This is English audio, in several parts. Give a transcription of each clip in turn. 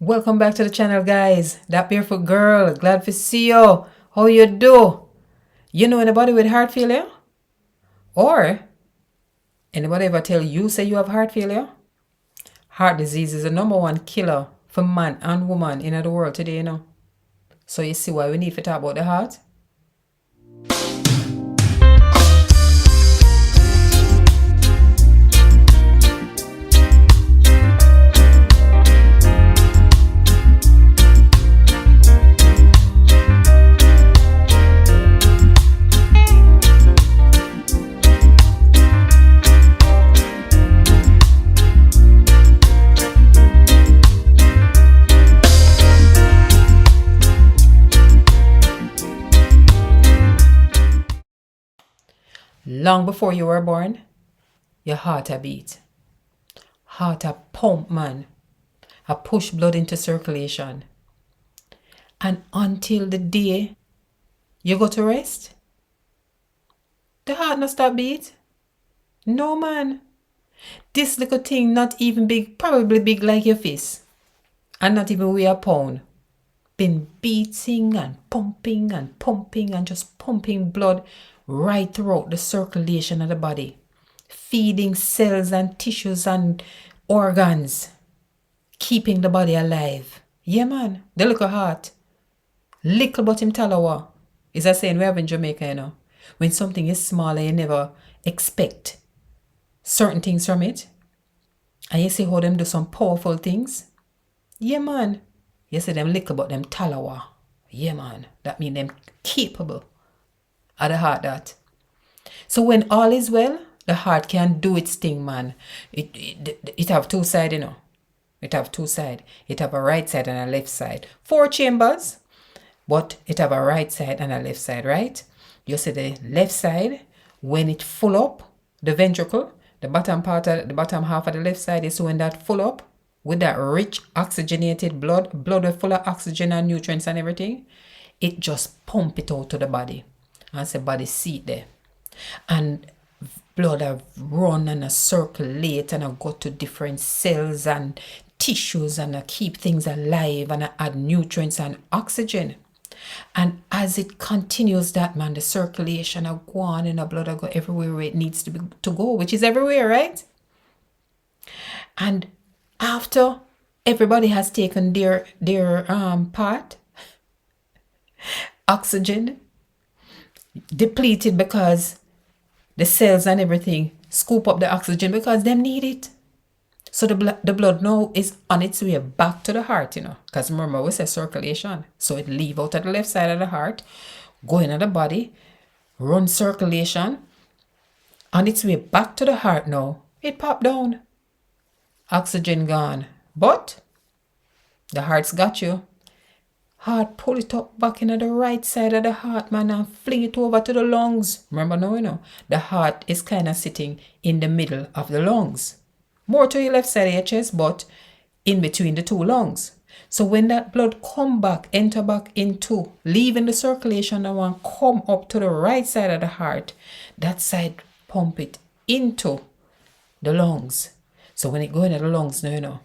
Welcome back to the channel, guys. That barefoot girl, glad to see you. How you do? You know anybody with heart failure? Or anybody ever tell you say you have heart failure? Heart disease is the #1 killer for man and woman in the world today, So you see why we need to talk about the heart? Long before you were born, your heart a beat. Heart a pump, man. A push blood into circulation. And until the day you go to rest, the heart not stop beat. No, man. This little thing not even big, probably big like your fist. And not even weigh a pound. Been beating and pumping and just pumping blood right throughout the circulation of the body, feeding cells and tissues and organs, keeping the body alive. Yeah, man, the little heart, little but him talawa, is a saying we have in Jamaica, when something is small and you never expect certain things from it, and you see how them do some powerful things. Yeah, man, you see them little but them talawa. Yeah, man, that mean them capable of the heart that. So when all is well, the heart can do its thing, man. It have two sides, It have two sides. It have a right side and a left side. 4 chambers, but it have a right side and a left side, right? You see the left side, when it full up, the ventricle, the bottom half of the left side is when that full up with that rich oxygenated blood full of oxygen and nutrients and everything, it just pump it out to the body. And the body seat there. And blood have run and a circulate and a go to different cells and tissues and a keep things alive and a add nutrients and oxygen. And as it continues that, man, the circulation of go on and the blood will go everywhere where it needs to go, which is everywhere, right? And after everybody has taken their part, oxygen depleted because the cells and everything scoop up the oxygen because them need it. So the blood now is on its way back to the heart, because remember we say circulation. So it leave out at the left side of the heart, go into the body, run circulation, on its way back to the heart now. It pop down. Oxygen gone. But the heart's got you. Heart pull it up back into the right side of the heart, man, and fling it over to the lungs. Remember now, the heart is kind of sitting in the middle of the lungs. More to your left side of your chest, but in between the two lungs. So when that blood enter back into, leaving the circulation now and come up to the right side of the heart, that side pump it into the lungs. So when it go into the lungs now,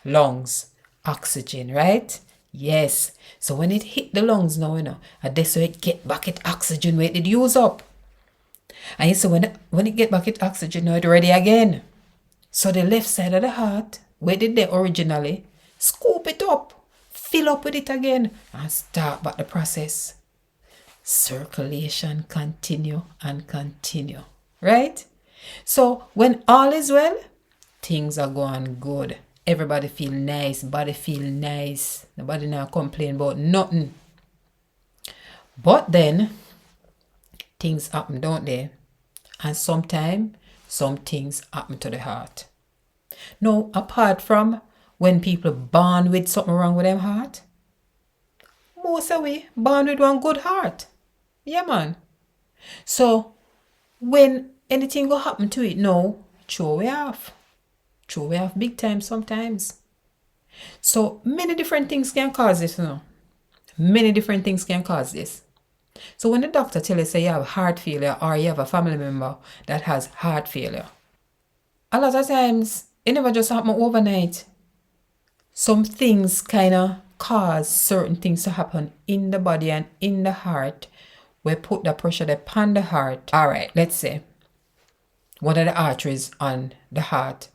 lungs, oxygen, right? Yes. So when it hit the lungs now, and that's so it get back its oxygen where it did use up. And you see when it get back its oxygen now, it's ready again. So the left side of the heart, where did they originally, scoop it up, fill up with it again, and start back the process. Circulation continue and continue. Right? So when all is well, things are going good. Everybody feel nice, body feel nice. Nobody now complain about nothing. But then, things happen, don't they? And sometimes, some things happen to the heart. Now, apart from when people born with something wrong with them heart, most of we born with one good heart. Yeah, man. So, when anything will happen to it, no, throw away off. Throw away off big time sometimes. So many different things can cause this, Many different things can cause this. So when the doctor tells you say you have heart failure or you have a family member that has heart failure, a lot of times it never just happen overnight. some things kind of cause certain things to happen in the body and in the heart. We put the pressure upon the heart. All right, let's say one of the arteries on the heart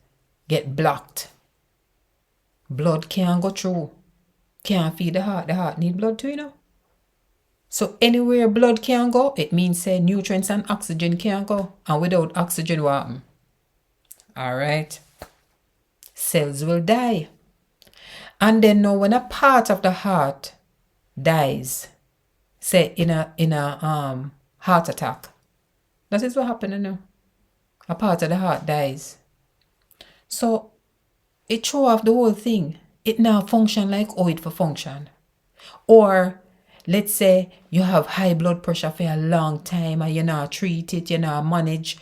get blocked. Blood can't go through, can't feed the heart. The heart need blood too, you know. So anywhere blood can go, it means say nutrients and oxygen can't go. And without oxygen, what happen? All right, cells will die. And then now when a part of the heart dies, say in a heart attack, that is what happened now. A part of the heart dies. So it throw off the whole thing. It now function like how it for function. Or let's say you have high blood pressure for a long time and you not treat it, you not manage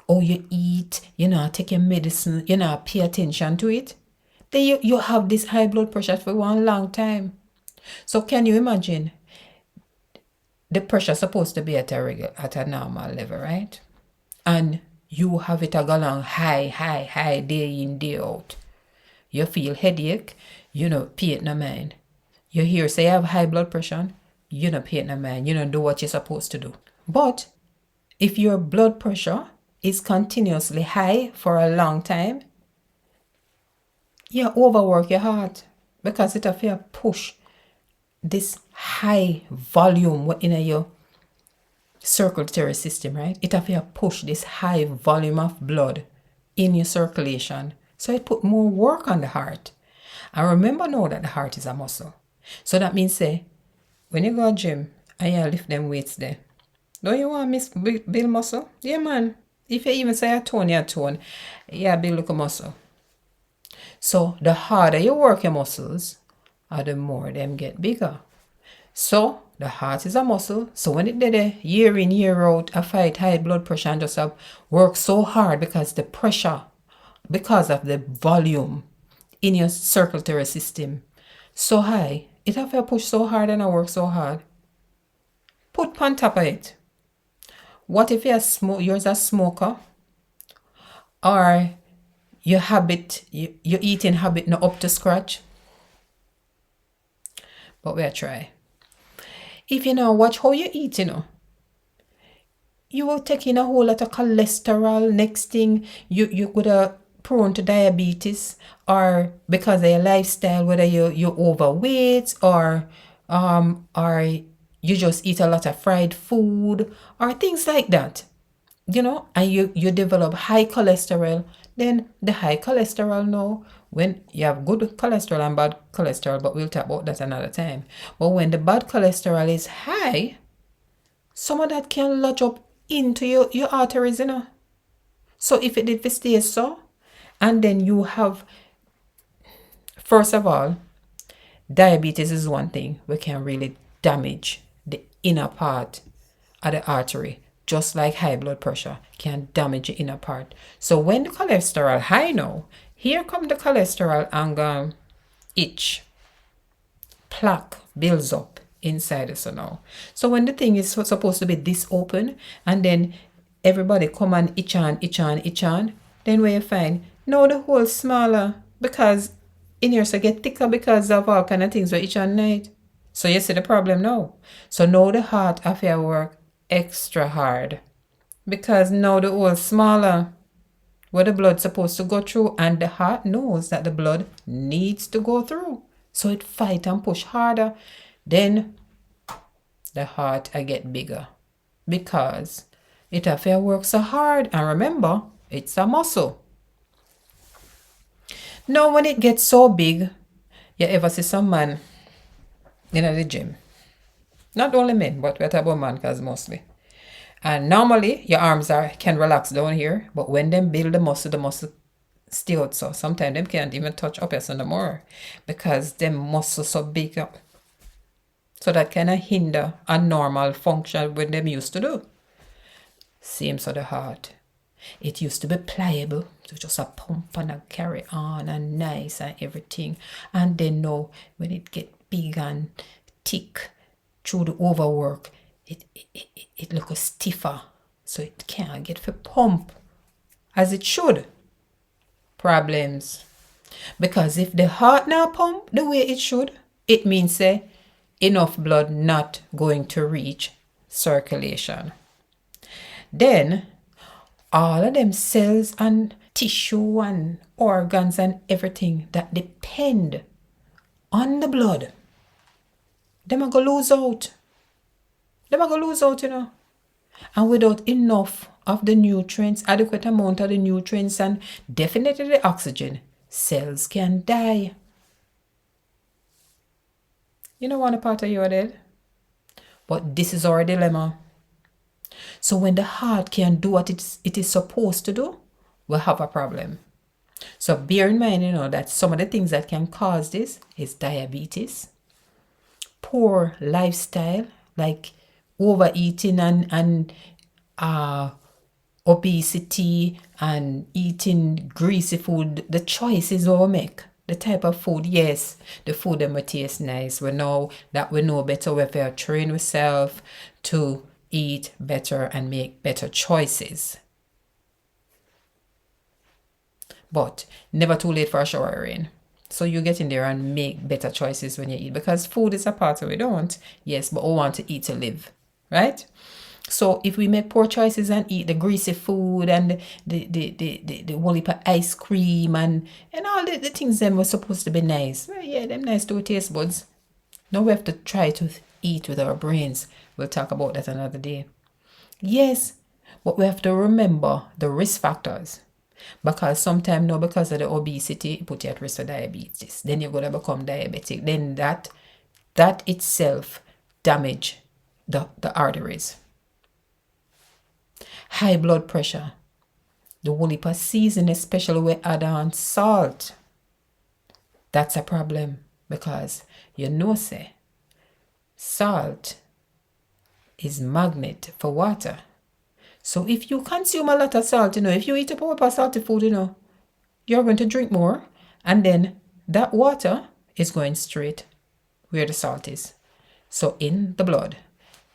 how you eat, you not take your medicine, you not pay attention to it. Then you have this high blood pressure for one long time. So can you imagine? The pressure supposed to be at a normal level, right? And you have it a go along high, day in, day out. You feel headache, you know, pay it no mind. You hear say you have high blood pressure, you know, pay it no mind. You don't do what you're supposed to do. But if your blood pressure is continuously high for a long time, you overwork your heart because it will push this high volume in your circulatory system, right? It will push this high volume of blood in your circulation. So it put more work on the heart. And remember now that the heart is a muscle. So that means say, when you go to gym and you lift them weights there, don't you want to build muscle? Yeah, man. If you even say a tone, yeah, build a muscle. So the harder you work your muscles, the more them get bigger. So the heart is a muscle. So when it did a year in, year out, I fight high blood pressure and just work so hard because the pressure, because of the volume in your circulatory system so high, it have to push so hard and I work so hard. Put on top of it. What if you're a smoker, or your eating habit not up to scratch? But we'll try. If you now watch how you eat, you will take in a whole lot of cholesterol. Next thing, you could have prone to diabetes, or because of your lifestyle, whether you're overweight or you just eat a lot of fried food or things like that, and you develop high cholesterol. Then the high cholesterol now, when you have good cholesterol and bad cholesterol, but we'll talk about that another time. But when the bad cholesterol is high, some of that can lodge up into your arteries, So if it stays so, and then you have, first of all, diabetes is one thing we can really damage the inner part of the artery, just like high blood pressure can damage the inner part. So when the cholesterol high now, here come the cholesterol and itch, plaque builds up inside us now. So when the thing is supposed to be this open, and then everybody come and itch on, then where you find now the hole smaller because in here so get thicker because of all kind of things we itch on night. So you see the problem now. So now the heart have to work extra hard because now the hole smaller where the blood's supposed to go through, and the heart knows that the blood needs to go through. So it fight and push harder. Then the heart get bigger because it have to work so hard. And remember, it's a muscle. Now when it gets so big, you ever see some man in the gym? Not only men, but we're talking about man because mostly. And normally your arms can relax down here, but when them build the muscle stay out. So sometimes them can't even touch up here no more because them muscles so big up. So that kind of hinder a normal function when them used to do. Same so the heart. It used to be pliable, so just a pump and a carry on and nice and everything. And then now when it get big and thick through the overwork, it looks stiffer. So it can't get for pump as it should. Problems. Because if the heart now pump the way it should, it means enough blood not going to reach circulation. Then all of them cells and tissue and organs and everything that depend on the blood, them are gonna lose out. Them are gonna lose out, And without enough of the nutrients, adequate amount of the nutrients and definitely the oxygen, cells can die. You don't want a part of you are dead. But this is our dilemma. So when the heart can do what it is supposed to do, we'll have a problem. So bear in mind, that some of the things that can cause this is diabetes, poor lifestyle, like overeating and obesity and eating greasy food. The choices we make, the type of food, yes, the food that may taste nice. We know better. We have to train ourselves to eat better and make better choices. But never too late for a showering. So you get in there and make better choices when you eat, because food is a part of it, don't? Yes, but we want to eat to live, right? So if we make poor choices and eat the greasy food and the whole heap of ice cream and all the things them were supposed to be nice, well, yeah, them nice to our taste buds. Now we have to try to eat with our brains. We'll talk about that another day. Yes, but we have to remember the risk factors. Because sometimes now, because of the obesity, it put you at risk for diabetes. Then you're gonna become diabetic. Then that itself damage the arteries. High blood pressure. The whole heap of season, especially we add on salt. That's a problem, because say salt is magnet for water. So if you consume a lot of salt, if you eat a proper salty food, you're going to drink more, and then that water is going straight where the salt is. So in the blood.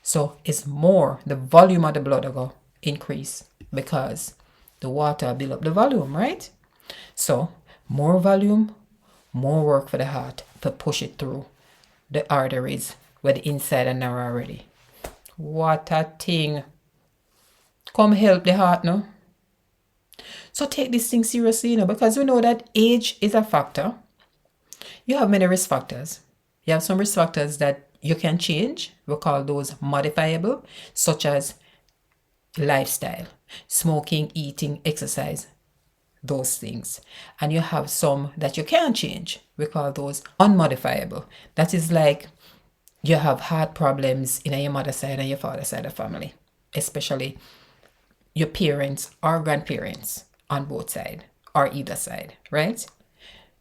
So it's more, the volume of the blood will increase because the water build up the volume, right? So more volume, more work for the heart to push it through the arteries where the inside and narrow already. What a thing. Come help the heart now. So take this thing seriously, because we know that age is a factor. You have many risk factors. You have some risk factors that you can change. We call those modifiable, such as lifestyle, smoking, eating, exercise, those things. And you have some that you can't change. We call those unmodifiable. That is like you have heart problems in your mother's side and your father's side of the family, especially your parents or grandparents on both sides or either side, right?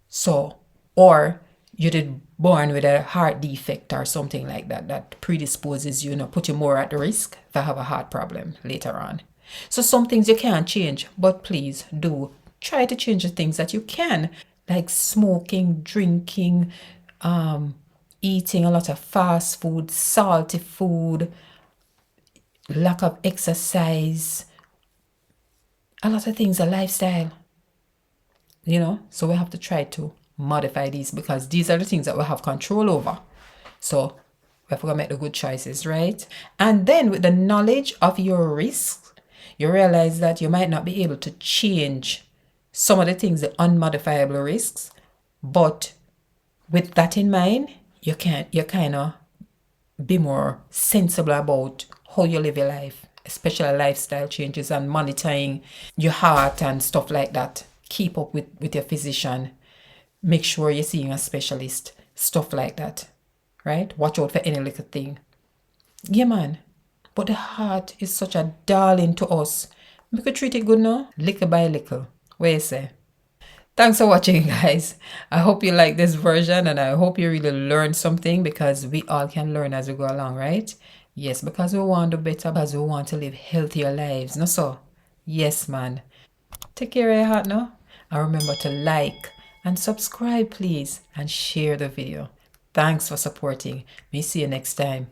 So, or you did born with a heart defect or something like that predisposes you, put you more at risk to have a heart problem later on. So some things you can't change, but please do try to change the things that you can, like smoking, drinking, eating a lot of fast food, salty food, lack of exercise. A lot of things are lifestyle, so we have to try to modify these, because these are the things that we have control over. So we have to make the good choices, right? And then with the knowledge of your risks, you realize that you might not be able to change some of the things, the unmodifiable risks, but with that in mind, you kind of be more sensible about how you live your life, especially lifestyle changes and monitoring your heart and stuff like that. Keep up with your physician. Make sure you're seeing a specialist, stuff like that, right? Watch out for any little thing. Yeah, man. But the heart is such a darling to us. We could treat it good now, little by little. What you say? Thanks for watching, guys. I hope you like this version, and I hope you really learned something, because we all can learn as we go along, right? Yes, because we want to do better, because we want to live healthier lives. No, so? Yes, man. Take care of your heart now. And remember to like and subscribe, please, and share the video. Thanks for supporting. Me see you next time.